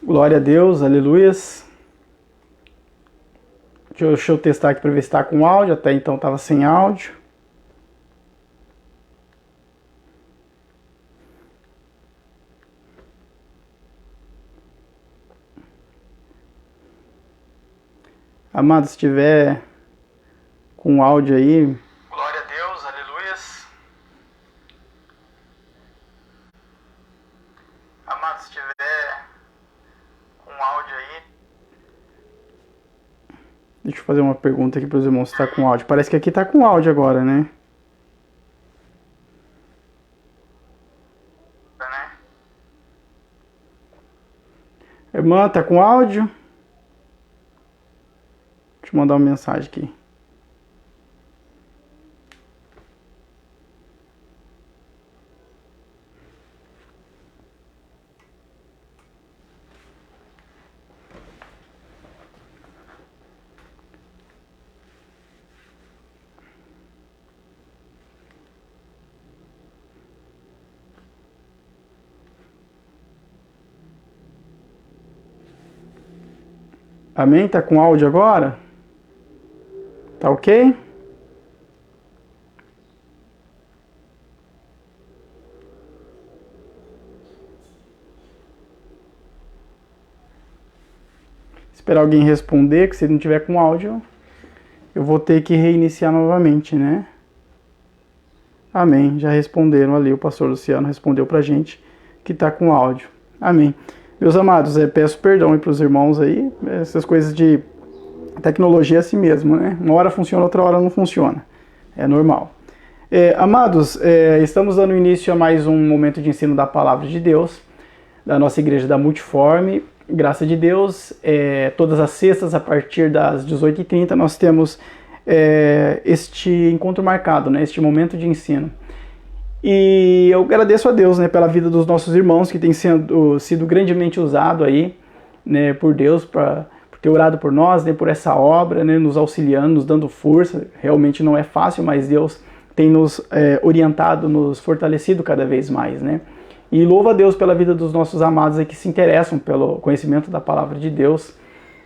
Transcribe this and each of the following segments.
Glória a Deus, aleluias. Deixa eu testar aqui para ver se está com áudio. Até então estava sem áudio. Amado, se tiver com áudio aí. Glória a Deus, aleluias. Amado, se tiver com áudio aí. Deixa eu fazer uma pergunta aqui para os irmãos se está com áudio. Parece que aqui está com áudio agora, né? Irmã, tá com áudio? Deixa eu mandar uma mensagem aqui. Amém? Tá com áudio agora? Tá ok? Esperar alguém responder, que se não tiver com áudio, eu vou ter que reiniciar novamente, né? Amém. Já responderam ali, o pastor Luciano respondeu pra gente que tá com áudio. Amém. Meus amados, peço perdão aí pros irmãos aí, essas coisas de tecnologia é assim mesmo, né? Uma hora funciona, outra hora não funciona. É normal. Amados, estamos dando início a mais um momento de ensino da Palavra de Deus, da nossa igreja da Multiforme. Graças de Deus, todas as sextas, a partir das 18h30, nós temos este encontro marcado, né? Este momento de ensino. E eu agradeço a Deus, né, pela vida dos nossos irmãos, que tem sido grandemente usado aí, né, por Deus, por ter orado por nós, né, por essa obra, né, nos auxiliando, nos dando força. Realmente não é fácil, mas Deus tem nos orientado, nos fortalecido cada vez mais, né? E louvo a Deus pela vida dos nossos amados aí que se interessam pelo conhecimento da palavra de Deus,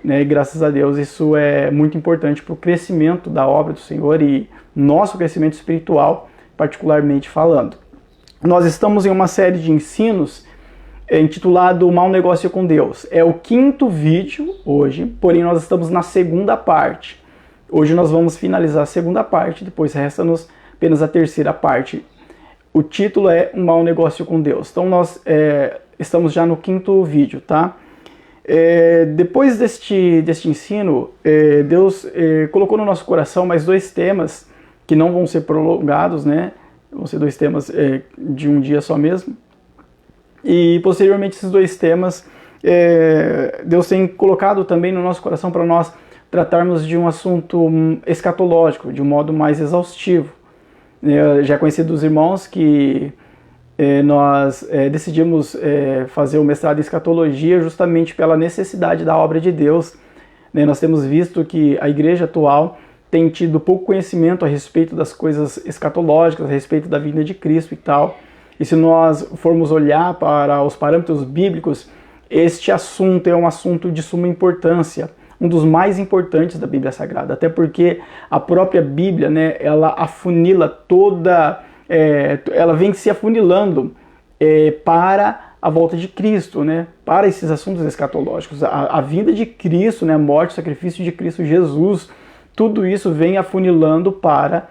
né? E graças a Deus isso é muito importante para o crescimento da obra do Senhor e nosso crescimento espiritual, particularmente falando. Nós estamos em uma série de ensinos intitulado Mau Negócio com Deus. É o 5º vídeo hoje, porém nós estamos na segunda parte. Hoje nós vamos finalizar a segunda parte, depois resta-nos apenas a terceira parte. O título é Um Mau Negócio com Deus. Então nós estamos já no 5º vídeo, tá? Depois deste ensino, Deus colocou no nosso coração mais 2 temas que não vão ser prolongados, né? Vão ser 2 temas de um dia só mesmo. E posteriormente esses 2 temas, Deus tem colocado também no nosso coração para nós tratarmos de um assunto escatológico, de um modo mais exaustivo. Já conheci dos irmãos que nós decidimos fazer o mestrado em escatologia justamente pela necessidade da obra de Deus. Nós temos visto que a igreja atual tem tido pouco conhecimento a respeito das coisas escatológicas, a respeito da vinda de Cristo e tal. E se nós formos olhar para os parâmetros bíblicos, este assunto é um assunto de suma importância, um dos mais importantes da Bíblia Sagrada, até porque a própria Bíblia, né, ela afunila ela vem se afunilando para a volta de Cristo, né, para esses assuntos escatológicos. A vinda de Cristo, né, a morte, o sacrifício de Cristo Jesus, tudo isso vem afunilando para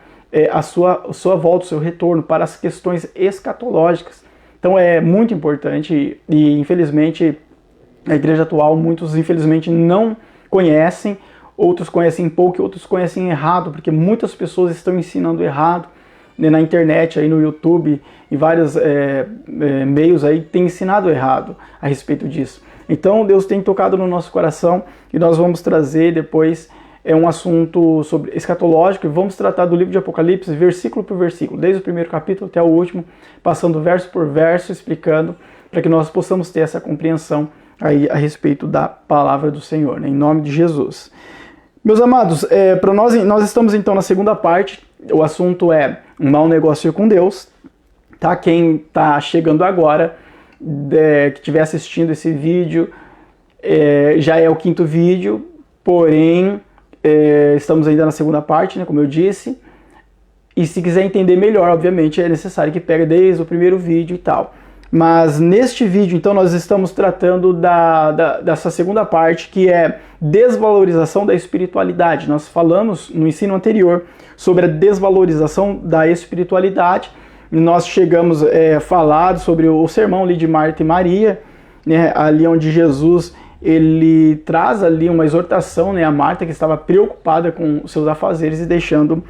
a sua volta, o seu retorno, para as questões escatológicas. Então é muito importante e infelizmente a igreja atual, muitos infelizmente não conhecem, outros conhecem pouco e outros conhecem errado, porque muitas pessoas estão ensinando errado, né, na internet, aí no YouTube, em vários meios aí, tem ensinado errado a respeito disso. Então Deus tem tocado no nosso coração e nós vamos trazer depois um assunto sobre escatológico e vamos tratar do livro de Apocalipse versículo por versículo, desde o primeiro capítulo até o último, passando verso por verso, explicando, para que nós possamos ter essa compreensão aí a respeito da palavra do Senhor, né, em nome de Jesus. Meus amados, nós estamos então na segunda parte, o assunto é um mau negócio com Deus, tá? Quem está chegando agora, que estiver assistindo esse vídeo, já é o 5º vídeo, porém estamos ainda na segunda parte, né, como eu disse. E se quiser entender melhor, obviamente, é necessário que pegue desde o primeiro vídeo e tal. Mas neste vídeo, então, nós estamos tratando dessa segunda parte, que é desvalorização da espiritualidade. Nós falamos no ensino anterior sobre a desvalorização da espiritualidade. Nós chegamos a falar sobre o sermão ali de Marta e Maria, né, ali onde Jesus ele traz ali uma exortação, né, a Marta, que estava preocupada com os seus afazeres e deixando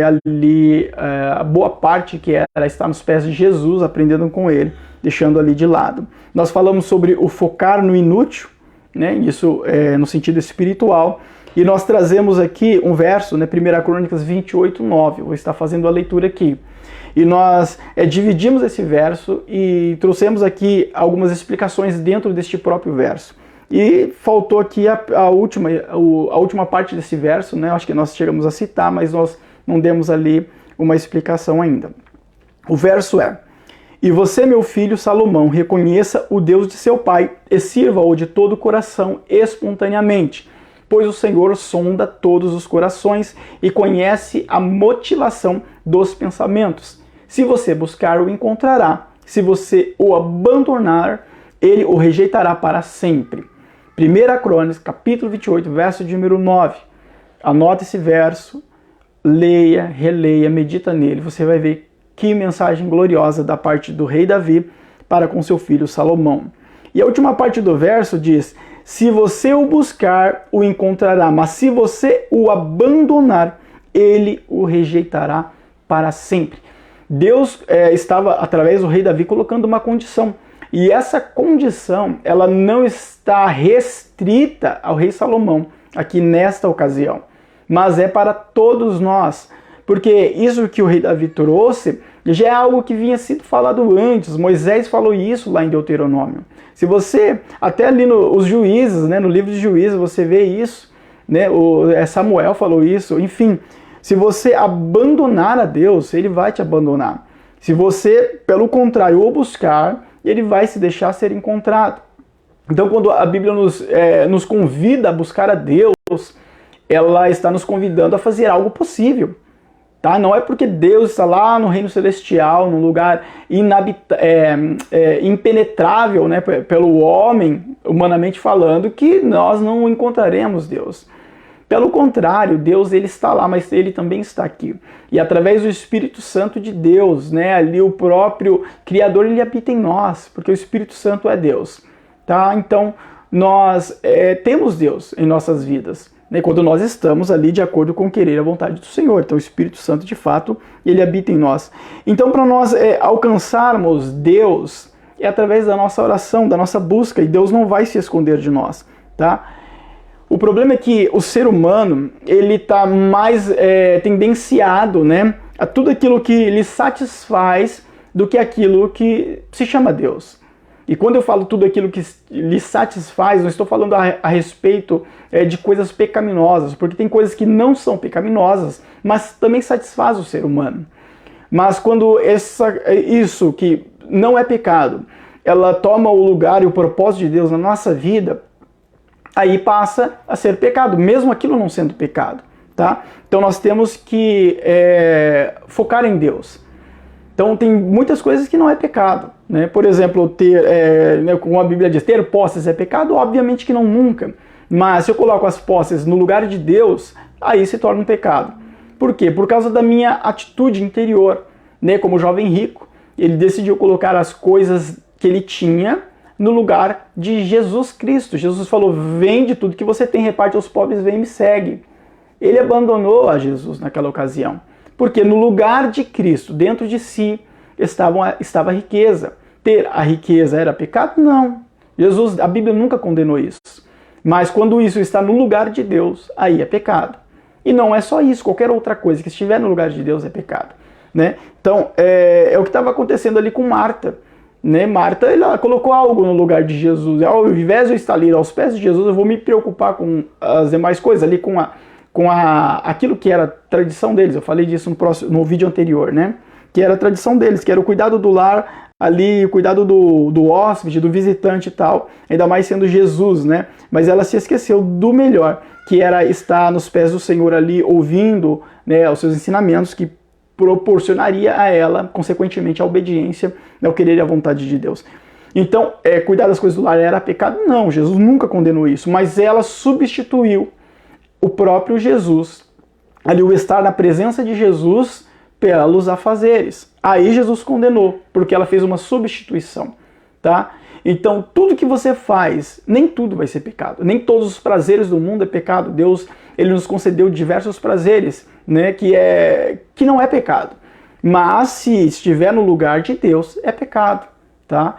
ali a boa parte que era estar nos pés de Jesus, aprendendo com ele, deixando ali de lado. Nós falamos sobre o focar no inútil, né, isso no sentido espiritual, e nós trazemos aqui um verso, né, 1 Crônicas 28:9, vou estar fazendo a leitura aqui. E nós dividimos esse verso e trouxemos aqui algumas explicações dentro deste próprio verso. E faltou aqui a última parte desse verso, né, acho que nós chegamos a citar, mas nós não demos ali uma explicação ainda. O verso é: e você, meu filho Salomão, reconheça o Deus de seu pai e sirva-o de todo o coração espontaneamente, pois o Senhor sonda todos os corações e conhece a motivação dos pensamentos. Se você buscar, o encontrará. Se você o abandonar, ele o rejeitará para sempre. 1 Crônicas, capítulo 28, verso de número 9. Anota esse verso, leia, releia, medita nele. Você vai ver que mensagem gloriosa da parte do rei Davi para com seu filho Salomão. E a última parte do verso diz: se você o buscar, o encontrará, mas se você o abandonar, ele o rejeitará para sempre. Deus estava, através do rei Davi, colocando uma condição. E essa condição, ela não está restrita ao rei Salomão, aqui nesta ocasião, mas é para todos nós. Porque isso que o rei Davi trouxe já é algo que vinha sido falado antes. Moisés falou isso lá em Deuteronômio. Se você, até ali nos Juízes, né, no livro de Juízes, você vê isso, né, Samuel falou isso, enfim. Se você abandonar a Deus, ele vai te abandonar. Se você, pelo contrário, o buscar, ele vai se deixar ser encontrado. Então, quando a Bíblia nos convida a buscar a Deus, ela está nos convidando a fazer algo possível. Tá? Não é porque Deus está lá no reino celestial, num lugar impenetrável, né, pelo homem, humanamente falando, que nós não encontraremos Deus. Pelo contrário, Deus ele está lá, mas ele também está aqui. E através do Espírito Santo de Deus, né, ali o próprio Criador, ele habita em nós, porque o Espírito Santo é Deus. Tá? Então, nós temos Deus em nossas vidas, né, quando nós estamos ali de acordo com o querer e a vontade do Senhor. Então, o Espírito Santo, de fato, ele habita em nós. Então, para nós alcançarmos Deus, é através da nossa oração, da nossa busca, e Deus não vai se esconder de nós, tá? O problema é que o ser humano, ele está mais tendenciado, né, a tudo aquilo que lhe satisfaz do que aquilo que se chama Deus. E quando eu falo tudo aquilo que lhe satisfaz, não estou falando a respeito de coisas pecaminosas, porque tem coisas que não são pecaminosas, mas também satisfaz o ser humano. Mas quando isso que não é pecado, ela toma o lugar e o propósito de Deus na nossa vida, aí passa a ser pecado, mesmo aquilo não sendo pecado, tá? Então nós temos que focar em Deus. Então tem muitas coisas que não é pecado, né? Por exemplo, como a Bíblia diz, ter posses é pecado? Obviamente que não, nunca. Mas se eu coloco as posses no lugar de Deus, aí se torna um pecado. Por quê? Por causa da minha atitude interior, né? Como jovem rico, ele decidiu colocar as coisas que ele tinha no lugar de Jesus Cristo. Jesus falou: vende tudo que você tem, reparte aos pobres, vem e me segue. Ele abandonou a Jesus naquela ocasião. Porque no lugar de Cristo, dentro de si, estava a riqueza. Ter a riqueza era pecado? Não. A Bíblia nunca condenou isso. Mas quando isso está no lugar de Deus, aí é pecado. E não é só isso, qualquer outra coisa que estiver no lugar de Deus é pecado, né? Então, é o que estava acontecendo ali com Marta. Né? Marta, ela colocou algo no lugar de Jesus. Ao invés de eu estar ali aos pés de Jesus, eu vou me preocupar com as demais coisas, ali com aquilo que era a tradição deles. Eu falei disso no vídeo anterior, né? Que era a tradição deles, que era o cuidado do lar, ali, o cuidado do hóspede, do visitante e tal, ainda mais sendo Jesus, né? Mas ela se esqueceu do melhor, que era estar nos pés do Senhor ali, ouvindo, né, os seus ensinamentos, que proporcionaria a ela, consequentemente, a obediência ao querer e à vontade de Deus. Então, cuidar das coisas do lar era pecado? Não, Jesus nunca condenou isso, mas ela substituiu o próprio Jesus, ali o estar na presença de Jesus, pelos afazeres. Aí Jesus condenou, porque ela fez uma substituição, tá? Então, tudo que você faz, nem tudo vai ser pecado. Nem todos os prazeres do mundo é pecado. Deus, ele nos concedeu diversos prazeres, né, que não é pecado. Mas se estiver no lugar de Deus, é pecado, tá?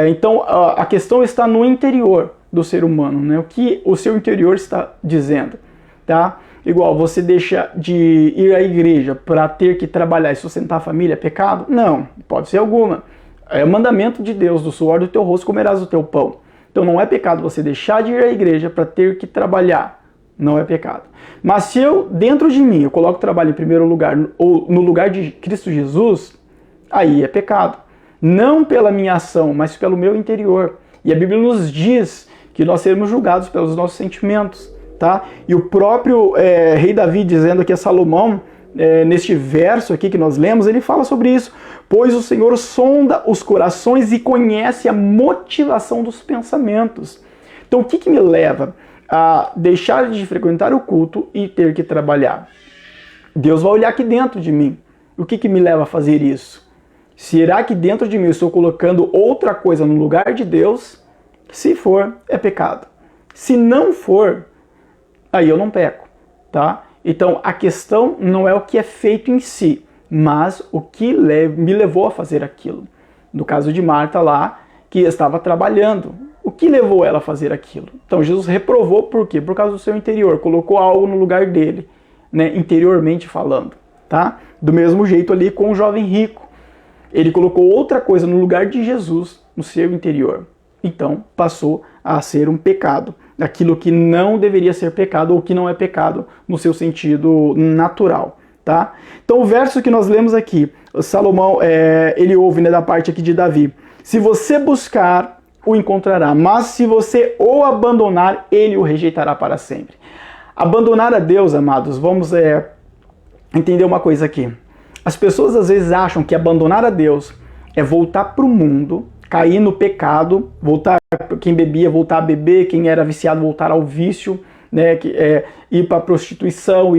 Então, a questão está no interior do ser humano, né? O que o seu interior está dizendo, tá? Igual, você deixa de ir à igreja para ter que trabalhar e sustentar a família, é pecado? Não, pode ser alguma. É o mandamento de Deus, do suor do teu rosto comerás o teu pão. Então não é pecado você deixar de ir à igreja para ter que trabalhar. Não é pecado. Mas se eu, dentro de mim, eu coloco o trabalho em primeiro lugar, ou no lugar de Cristo Jesus, aí é pecado. Não pela minha ação, mas pelo meu interior. E a Bíblia nos diz que nós seremos julgados pelos nossos sentimentos. Tá? E o próprio rei Davi, dizendo aqui a Salomão, neste verso aqui que nós lemos, ele fala sobre isso. Pois o Senhor sonda os corações e conhece a motivação dos pensamentos. Então o que me leva a deixar de frequentar o culto e ter que trabalhar? Deus vai olhar aqui dentro de mim. O que me leva a fazer isso? Será que dentro de mim eu estou colocando outra coisa no lugar de Deus? Se for, é pecado. Se não for, aí eu não peco, tá? Então a questão não é o que é feito em si, mas o que me levou a fazer aquilo. No caso de Marta lá, que estava trabalhando, o que levou ela a fazer aquilo? Então Jesus reprovou por quê? Por causa do seu interior, colocou algo no lugar dele, né, interiormente falando, tá? Do mesmo jeito ali com o jovem rico, ele colocou outra coisa no lugar de Jesus, no seu interior. Então passou a ser um pecado, aquilo que não deveria ser pecado ou que não é pecado no seu sentido natural, tá? Então o verso que nós lemos aqui, Salomão, ele ouve, né, da parte aqui de Davi: se você buscar, o encontrará, mas se você o abandonar, ele o rejeitará para sempre. Abandonar a Deus, amados, vamos entender uma coisa aqui. As pessoas às vezes acham que abandonar a Deus é voltar para o mundo, cair no pecado, voltar, quem bebia voltar a beber, quem era viciado voltar ao vício, né, ir para a prostituição,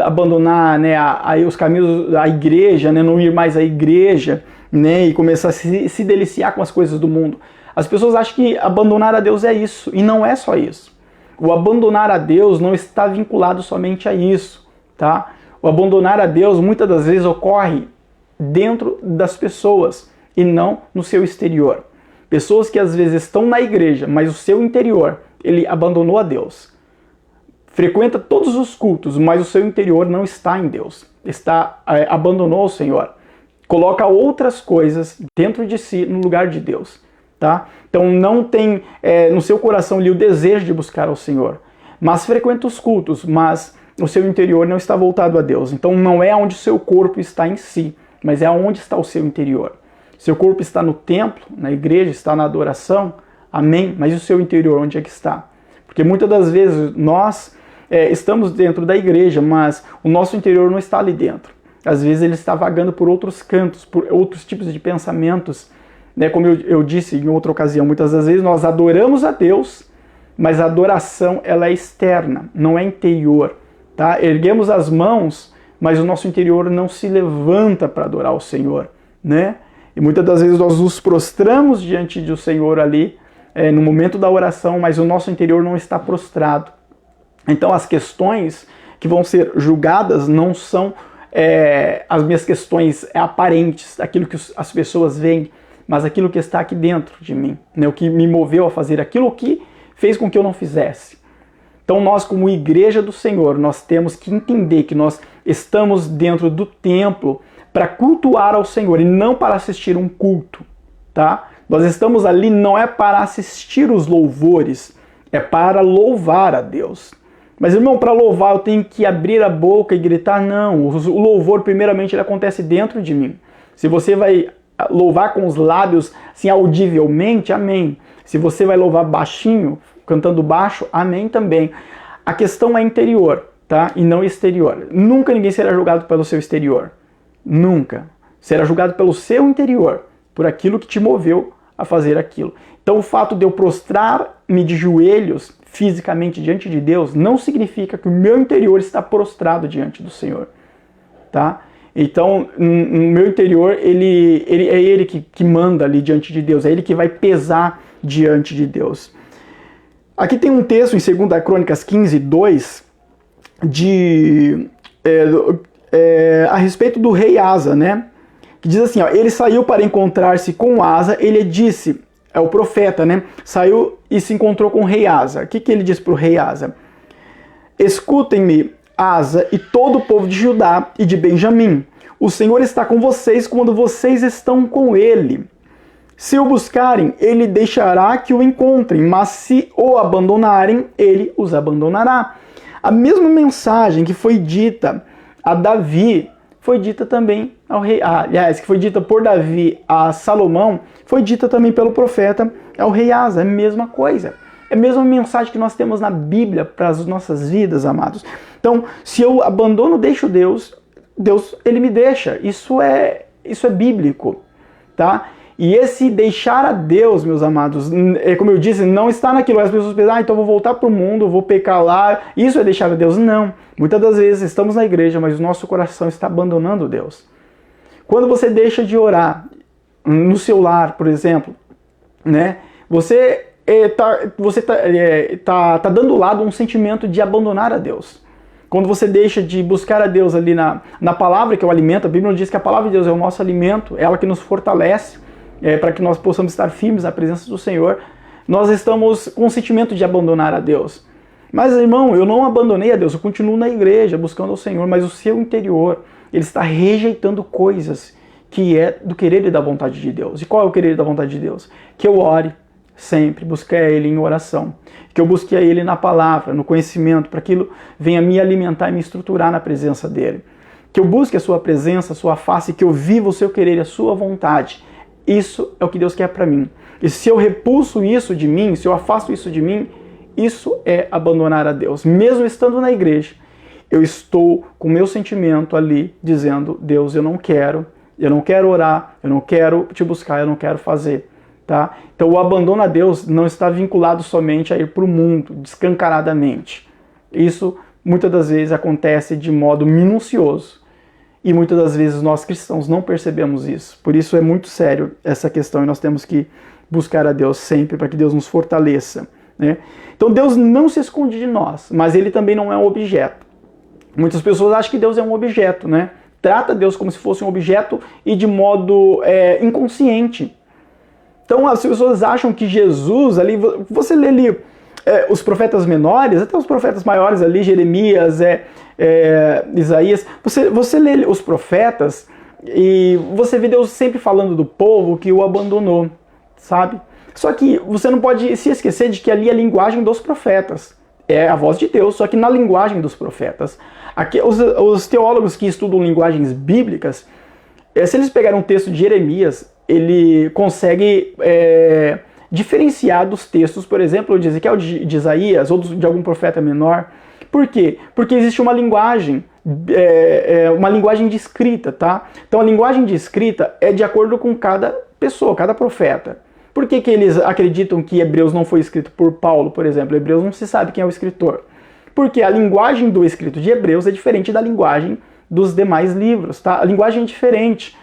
abandonar, né, aí os caminhos da igreja, né, não ir mais à igreja, né, e começar a se deliciar com as coisas do mundo. As pessoas acham que abandonar a Deus é isso, e não é só isso. O abandonar a Deus não está vinculado somente a isso, tá? O abandonar a Deus muitas das vezes ocorre dentro das pessoas e não no seu exterior. Pessoas que às vezes estão na igreja, mas o seu interior, ele abandonou a Deus. Frequenta todos os cultos, mas o seu interior não está em Deus. Abandonou o Senhor. Coloca outras coisas dentro de si no lugar de Deus, tá? Então não tem no seu coração ali o desejo de buscar ao Senhor. Mas frequenta os cultos, mas o seu interior não está voltado a Deus. Então não é onde o seu corpo está em si, mas é onde está o seu interior. Seu corpo está no templo, na igreja, está na adoração, amém? Mas e o seu interior, onde é que está? Porque muitas das vezes nós estamos dentro da igreja, mas o nosso interior não está ali dentro. Às vezes ele está vagando por outros cantos, por outros tipos de pensamentos. Né? Como eu disse em outra ocasião, muitas das vezes nós adoramos a Deus, mas a adoração ela é externa, não é interior. Tá? Erguemos as mãos, mas o nosso interior não se levanta para adorar o Senhor, né? E muitas das vezes nós nos prostramos diante do Senhor ali, no momento da oração, mas o nosso interior não está prostrado. Então as questões que vão ser julgadas não são as minhas questões aparentes, aquilo que as pessoas veem, mas aquilo que está aqui dentro de mim, né? O que me moveu a fazer aquilo, o que fez com que eu não fizesse. Então nós, como igreja do Senhor, nós temos que entender que nós estamos dentro do templo para cultuar ao Senhor e não para assistir um culto, tá? Nós estamos ali não é para assistir os louvores, é para louvar a Deus. Mas, irmão, para louvar eu tenho que abrir a boca e gritar? Não, o louvor primeiramente ele acontece dentro de mim. Se você vai louvar com os lábios, assim, audivelmente, amém. Se você vai louvar baixinho, cantando baixo, amém também. A questão é interior, tá? E não exterior. Nunca ninguém será julgado pelo seu exterior. Nunca. Será julgado pelo seu interior, por aquilo que te moveu a fazer aquilo. Então o fato de eu prostrar-me de joelhos fisicamente diante de Deus não significa que o meu interior está prostrado diante do Senhor, tá? Então, no meu interior, ele é ele que manda ali diante de Deus, é ele que vai pesar diante de Deus. Aqui tem um texto em 2 Crônicas 15, 2, a respeito do rei Asa, né? Que diz assim, ó, ele saiu para encontrar-se com Asa, ele disse, é o profeta, né? Saiu e se encontrou com o rei Asa. O que ele disse para o rei Asa? Escutem-me, Asa e todo o povo de Judá e de Benjamim. O Senhor está com vocês quando vocês estão com ele. Se o buscarem, ele deixará que o encontrem, mas se o abandonarem, ele os abandonará. A mesma mensagem que foi dita a Davi, foi dita também ao rei, aliás, que foi dita por Davi a Salomão, foi dita também pelo profeta ao rei Asa, é a mesma coisa. É a mesma mensagem que nós temos na Bíblia para as nossas vidas, amados. Então, se eu abandono, deixo Deus, ele me deixa. Isso é bíblico, tá? E esse deixar a Deus, meus amados, como eu disse, não está naquilo. As pessoas pensam, então vou voltar para o mundo, vou pecar lá. Isso é deixar a Deus? Não. Muitas das vezes estamos na igreja, mas o nosso coração está abandonando Deus. Quando você deixa de orar no seu lar, por exemplo, né? Você tá dando lado a um sentimento de abandonar a Deus. Quando você deixa de buscar a Deus ali na palavra, que é o alimento, a Bíblia diz que a palavra de Deus é o nosso alimento, é ela que nos fortalece, para que nós possamos estar firmes na presença do Senhor, nós estamos com o sentimento de abandonar a Deus. Mas, irmão, eu não abandonei a Deus, eu continuo na igreja buscando ao Senhor, mas o seu interior, ele está rejeitando coisas que é do querer e da vontade de Deus. E qual é o querer e da vontade de Deus? Que eu ore sempre, busque a Ele em oração, que eu busque a Ele na palavra, no conhecimento, para que aquilo venha me alimentar e me estruturar na presença dEle. Que eu busque a sua presença, a sua face, que eu viva o seu querer e a sua vontade. Isso é o que Deus quer para mim. E se eu repulso isso de mim, se eu afasto isso de mim, isso é abandonar a Deus. Mesmo estando na igreja, eu estou com o meu sentimento ali, dizendo, Deus, eu não quero orar, eu não quero te buscar, eu não quero fazer. Tá? Então o abandono a Deus não está vinculado somente a ir para o mundo, descancaradamente. Isso muitas das vezes acontece de modo minucioso. E muitas das vezes nós cristãos não percebemos isso. Por isso é muito sério essa questão e nós temos que buscar a Deus sempre para que Deus nos fortaleça, né? Então Deus não se esconde de nós, mas Ele também não é um objeto. Muitas pessoas acham que Deus é um objeto, né? Trata Deus como se fosse um objeto e de modo inconsciente. Então as pessoas acham que Jesus, ali, você lê ali os profetas menores, até os profetas maiores ali, Jeremias, Isaías, você lê os profetas e você vê Deus sempre falando do povo que o abandonou, sabe? Só que você não pode se esquecer de que ali é a linguagem dos profetas, é a voz de Deus, só que na linguagem dos profetas. Aqui, os teólogos que estudam linguagens bíblicas, se eles pegarem um texto de Jeremias, ele consegue diferenciar dos textos, por exemplo, de Ezequiel, de Isaías ou de algum profeta menor. Por quê? Porque existe uma linguagem de escrita, tá? Então a linguagem de escrita é de acordo com cada pessoa, cada profeta. Por que eles acreditam que Hebreus não foi escrito por Paulo, por exemplo? Hebreus não se sabe quem é o escritor. Porque a linguagem do escrito de Hebreus é diferente da linguagem dos demais livros, tá? A linguagem é diferente.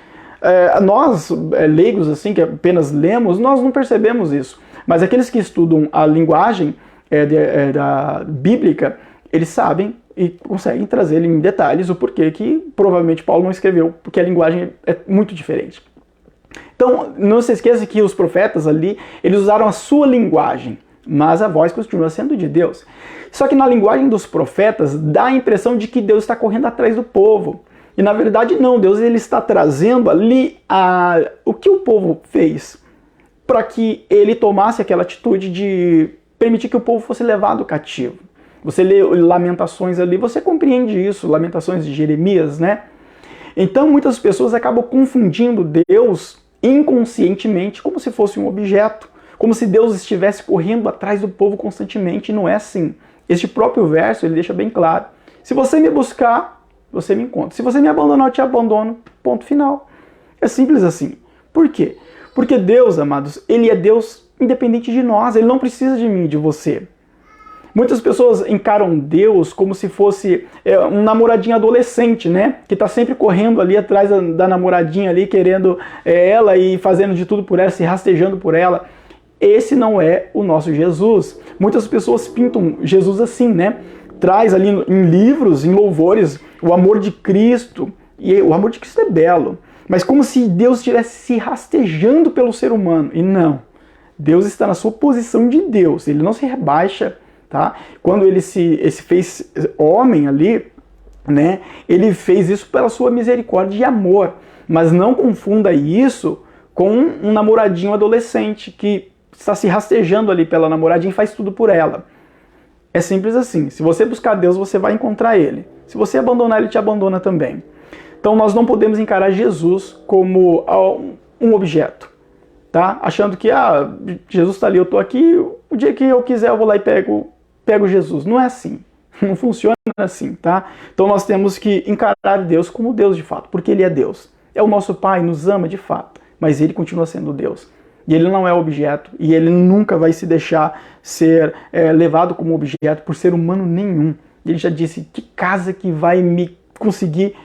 Nós, leigos, assim, que apenas lemos, nós não percebemos isso. Mas aqueles que estudam a linguagem da bíblica, eles sabem e conseguem trazer em detalhes o porquê que provavelmente Paulo não escreveu, porque a linguagem é muito diferente. Então, não se esqueça que os profetas ali, eles usaram a sua linguagem, mas a voz continua sendo de Deus. Só que na linguagem dos profetas, dá a impressão de que Deus está correndo atrás do povo. E na verdade não, Deus ele está trazendo ali o que o povo fez para que ele tomasse aquela atitude de permitir que o povo fosse levado cativo. Você lê Lamentações ali, você compreende isso, Lamentações de Jeremias, né? Então muitas pessoas acabam confundindo Deus inconscientemente, como se fosse um objeto, como se Deus estivesse correndo atrás do povo constantemente, e não é assim. Este próprio verso, ele deixa bem claro. Se você me buscar, você me encontra. Se você me abandonar, eu te abandono. Ponto final. É simples assim. Por quê? Porque Deus, amados, ele é Deus independente de nós. Ele não precisa de mim e de você. Muitas pessoas encaram Deus como se fosse um namoradinho adolescente, né? Que está sempre correndo ali atrás da namoradinha ali, querendo ela e fazendo de tudo por ela, se rastejando por ela. Esse não é o nosso Jesus. Muitas pessoas pintam Jesus assim, né? Traz ali em livros, em louvores, o amor de Cristo. E o amor de Cristo é belo. Mas como se Deus estivesse se rastejando pelo ser humano. E não. Deus está na sua posição de Deus. Ele não se rebaixa, tá? Quando ele se fez homem ali, né? Ele fez isso pela sua misericórdia e amor. Mas não confunda isso com um namoradinho adolescente que está se rastejando ali pela namoradinha e faz tudo por ela. É simples assim. Se você buscar Deus, você vai encontrar Ele. Se você abandonar, Ele te abandona também. Então nós não podemos encarar Jesus como um objeto, tá? Achando que Jesus está ali, eu estou aqui, o dia que eu quiser eu vou lá e pego Jesus. Não é assim. Não funciona assim, tá? Então nós temos que encarar Deus como Deus de fato, porque Ele é Deus. É o nosso Pai, nos ama de fato, mas Ele continua sendo Deus. E Ele não é objeto, e Ele nunca vai se deixar ser levado como objeto por ser humano nenhum. Ele já disse, que casa que vai me conseguir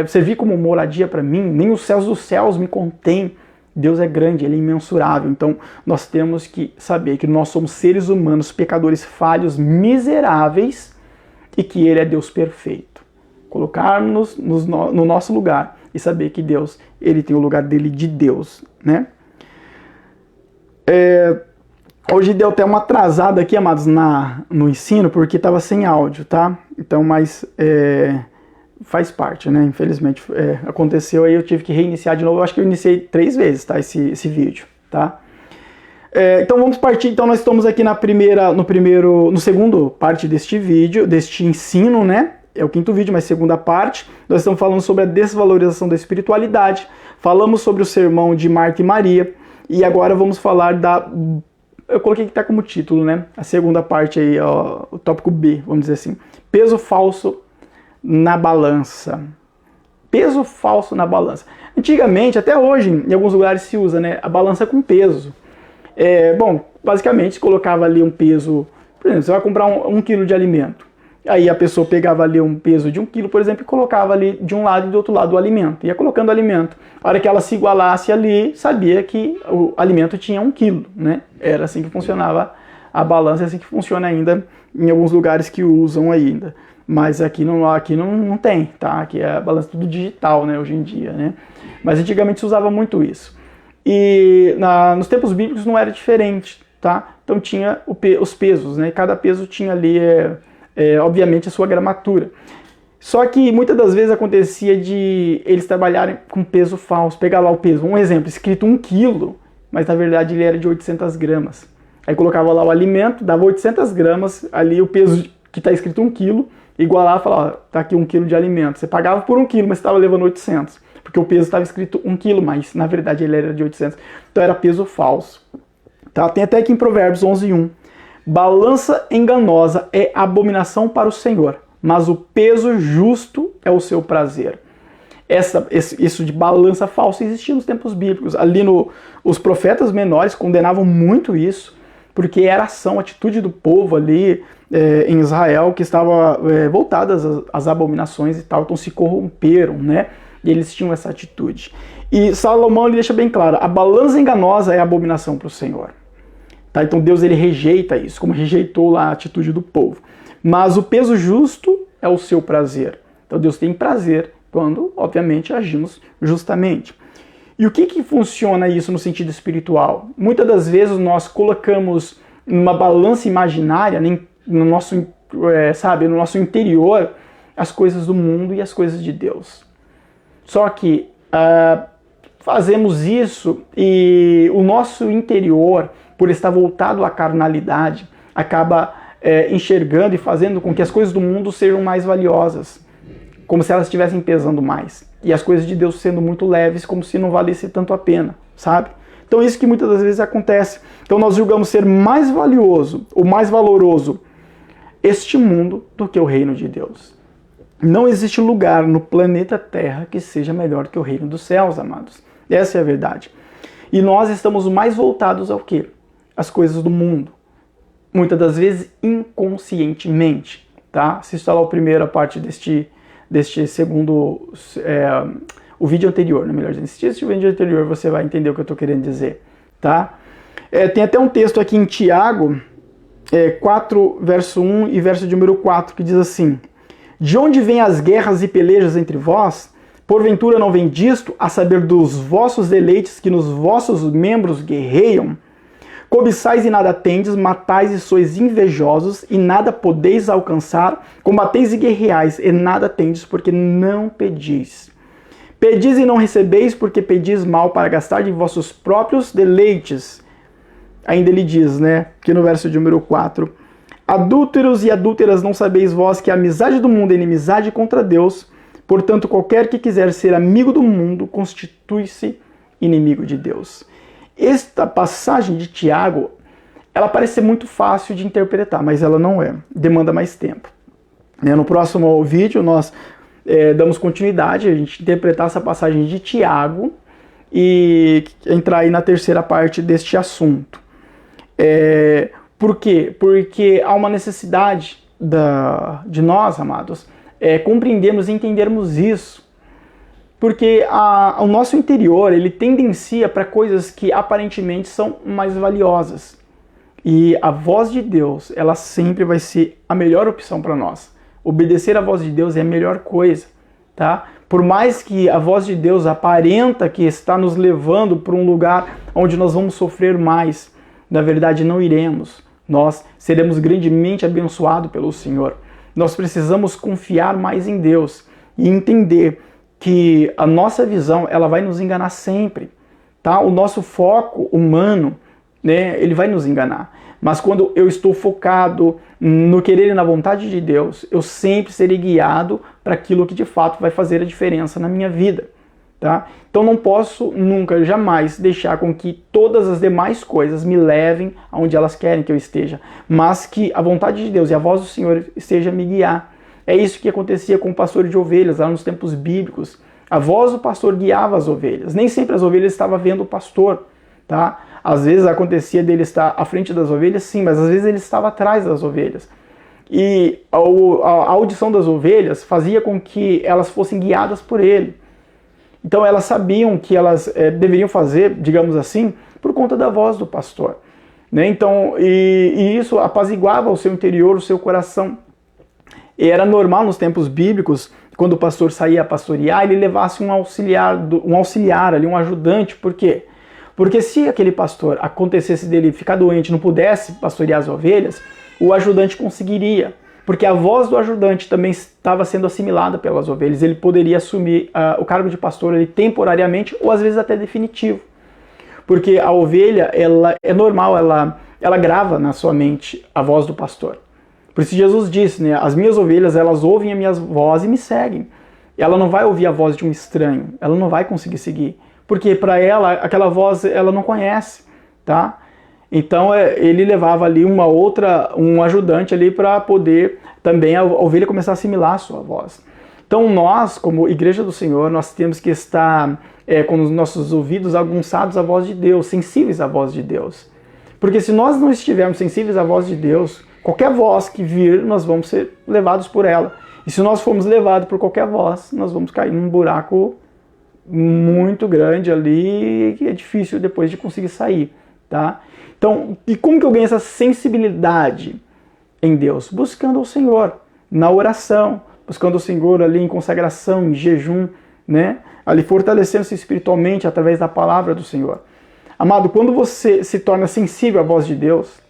servir como moradia para mim? Nem os céus dos céus me contêm. Deus é grande, Ele é imensurável. Então nós temos que saber que nós somos seres humanos, pecadores falhos, miseráveis, e que Ele é Deus perfeito. Colocar-nos no nosso lugar e saber que Deus, Ele tem o lugar dele de Deus, né? Hoje deu até uma atrasada aqui, amados, no ensino, porque estava sem áudio, tá? Então, mas faz parte, né? Infelizmente aconteceu, aí eu tive que reiniciar de novo. Eu acho que eu iniciei 3 vezes, tá? Esse vídeo, tá? Então vamos partir. Então nós estamos aqui no segundo parte deste vídeo, deste ensino, né? É o 5º vídeo, mas segunda parte. Nós estamos falando sobre a desvalorização da espiritualidade. Falamos sobre o sermão de Marta e Maria. E agora vamos falar eu coloquei que está como título, né? A segunda parte aí, ó, o tópico B, vamos dizer assim. Peso falso na balança. Peso falso na balança. Antigamente, até hoje, em alguns lugares se usa, né? A balança com peso. Bom, basicamente, colocava ali um peso... Por exemplo, você vai comprar 1 quilo de alimento. Aí a pessoa pegava ali um peso de 1 quilo, por exemplo, e colocava ali de um lado e do outro lado o alimento. Ia colocando o alimento. A hora que ela se igualasse ali, sabia que o alimento tinha 1 quilo, né? Era assim que funcionava a balança, é assim que funciona ainda em alguns lugares que usam ainda. Mas aqui não tem, tá? Aqui é a balança tudo digital, né? Hoje em dia, né? Mas antigamente se usava muito isso. E nos tempos bíblicos não era diferente, tá? Então tinha os pesos, né? Cada peso tinha ali... obviamente a sua gramatura. Só que muitas das vezes acontecia de eles trabalharem com peso falso, pegar lá o peso, um exemplo, escrito 1 quilo, mas na verdade ele era de 800 gramas. Aí colocava lá o alimento, dava 800 gramas, ali o peso que está escrito 1 quilo, igualava e falava, tá aqui 1 quilo de alimento. Você pagava por 1 quilo, mas estava levando 800, porque o peso estava escrito 1 quilo, mas na verdade ele era de 800. Então era peso falso. Tá? Tem até aqui em Provérbios 11:1. Balança enganosa é abominação para o Senhor, mas o peso justo é o seu prazer. Isso de balança falsa existia nos tempos bíblicos. Ali os profetas menores condenavam muito isso, porque era ação, atitude do povo ali em Israel que estava voltada às abominações e tal, então se corromperam, né? E eles tinham essa atitude. E Salomão ele deixa bem claro, a balança enganosa é abominação para o Senhor. Tá? Então Deus ele rejeita isso, como rejeitou lá a atitude do povo. Mas o peso justo é o seu prazer. Então Deus tem prazer quando, obviamente, agimos justamente. E o que funciona isso no sentido espiritual? Muitas das vezes nós colocamos numa balança imaginária, no nosso interior, as coisas do mundo e as coisas de Deus. Só que fazemos isso e o nosso interior, por estar voltado à carnalidade, acaba enxergando e fazendo com que as coisas do mundo sejam mais valiosas. como se elas estivessem pesando mais. E as coisas de Deus sendo muito leves, como se não valesse tanto a pena, sabe? Então isso que muitas das vezes acontece. Então nós julgamos ser mais valioso, ou mais valoroso, este mundo do que o reino de Deus. Não existe lugar no planeta Terra que seja melhor que o reino dos céus, amados. Essa é a verdade. E nós estamos mais voltados ao quê? As coisas do mundo. Muitas das vezes inconscientemente. Tá? Assista lá a primeira parte deste segundo, o vídeo anterior, melhor dizendo. Se assistir o vídeo anterior, você vai entender o que eu estou querendo dizer. Tá? Tem até um texto aqui em Tiago, 4, verso 1 e verso de número 4, que diz assim: de onde vêm as guerras e pelejas entre vós? Porventura não vem disto, a saber dos vossos deleites que nos vossos membros guerreiam? Cobiçais e nada tendes, matais e sois invejosos, e nada podeis alcançar, combateis e guerreais, e nada tendes, porque não pedis. Pedis e não recebeis, porque pedis mal para gastar de vossos próprios deleites. Ainda ele diz, né, que no verso de número 4, adúlteros e adúlteras, não sabeis vós que a amizade do mundo é inimizade contra Deus? Portanto, qualquer que quiser ser amigo do mundo, constitui-se inimigo de Deus. Esta passagem de Tiago, ela parece ser muito fácil de interpretar, mas ela não é. Demanda mais tempo. No próximo vídeo, nós damos continuidade, a gente interpretar essa passagem de Tiago e entrar aí na terceira parte deste assunto. Por quê? Porque há uma necessidade de nós, amados, compreendermos e entendermos isso. Porque o nosso interior, ele tendencia para coisas que aparentemente são mais valiosas. E a voz de Deus, ela sempre vai ser a melhor opção para nós. Obedecer à voz de Deus é a melhor coisa, tá? Por mais que a voz de Deus aparenta que está nos levando para um lugar onde nós vamos sofrer mais, na verdade não iremos. Nós seremos grandemente abençoados pelo Senhor. Nós precisamos confiar mais em Deus e entender que a nossa visão, ela vai nos enganar sempre, tá? O nosso foco humano, né, ele vai nos enganar. Mas quando eu estou focado no querer e na vontade de Deus, eu sempre serei guiado para aquilo que de fato vai fazer a diferença na minha vida, tá? Então não posso nunca, jamais deixar com que todas as demais coisas me levem aonde elas querem que eu esteja, mas que a vontade de Deus e a voz do Senhor esteja a me guiar. É isso que acontecia com o pastor de ovelhas lá nos tempos bíblicos. A voz do pastor guiava as ovelhas. Nem sempre as ovelhas estavam vendo o pastor, tá? Às vezes acontecia dele estar à frente das ovelhas, sim, mas às vezes ele estava atrás das ovelhas. E a audição das ovelhas fazia com que elas fossem guiadas por ele. Então elas sabiam que elas deveriam fazer, digamos assim, por conta da voz do pastor, né? Então, e isso apaziguava o seu interior, o seu coração. E era normal nos tempos bíblicos, quando o pastor saía a pastorear, ele levasse um auxiliar ali, um ajudante. Por quê? Porque se aquele pastor acontecesse dele ficar doente, não pudesse pastorear as ovelhas, o ajudante conseguiria. Porque a voz do ajudante também estava sendo assimilada pelas ovelhas. Ele poderia assumir o cargo de pastor ali, temporariamente ou às vezes até definitivo. Porque a ovelha, ela é normal, ela grava na sua mente a voz do pastor. Por isso Jesus disse, né, as minhas ovelhas, elas ouvem a minha voz e me seguem. Ela não vai ouvir a voz de um estranho, ela não vai conseguir seguir. Porque para ela, aquela voz, ela não conhece, tá? Então ele levava ali um ajudante ali para poder também a ovelha começar a assimilar a sua voz. Então nós, como Igreja do Senhor, nós temos que estar com os nossos ouvidos aguçados à voz de Deus, sensíveis à voz de Deus. Porque se nós não estivermos sensíveis à voz de Deus, qualquer voz que vir, nós vamos ser levados por ela. E se nós formos levados por qualquer voz, nós vamos cair num buraco muito grande ali, que é difícil depois de conseguir sair, tá? Então, e como que eu ganho essa sensibilidade em Deus? Buscando o Senhor, na oração, buscando o Senhor ali em consagração, em jejum, né? Ali fortalecendo-se espiritualmente através da palavra do Senhor. Amado, quando você se torna sensível à voz de Deus,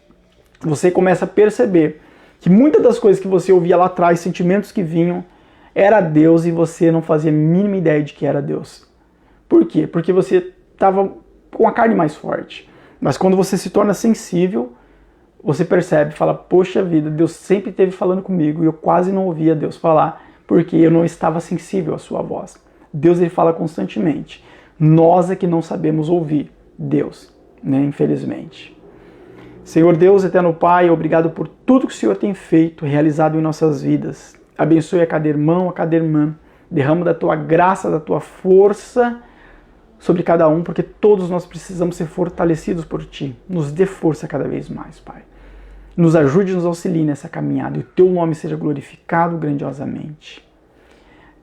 você começa a perceber que muitas das coisas que você ouvia lá atrás, sentimentos que vinham, era Deus e você não fazia a mínima ideia de que era Deus. Por quê? Porque você estava com a carne mais forte. Mas quando você se torna sensível, você percebe, fala, poxa vida, Deus sempre esteve falando comigo e eu quase não ouvia Deus falar, porque eu não estava sensível à sua voz. Deus, ele fala constantemente. Nós é que não sabemos ouvir Deus, né? Infelizmente. Senhor Deus, eterno Pai, obrigado por tudo que o Senhor tem feito, realizado em nossas vidas. Abençoe a cada irmão, a cada irmã. Derrama da tua graça, da tua força sobre cada um, porque todos nós precisamos ser fortalecidos por ti. Nos dê força cada vez mais, Pai. Nos ajude e nos auxilie nessa caminhada, e o teu nome seja glorificado grandiosamente.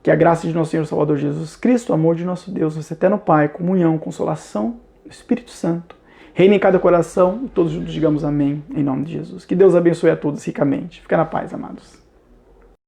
Que a graça de nosso Senhor Salvador Jesus Cristo, o amor de nosso Deus, nosso eterno Pai, comunhão, consolação do Espírito Santo, reine em cada coração, e todos juntos digamos amém, em nome de Jesus. Que Deus abençoe a todos ricamente. Fica na paz, amados.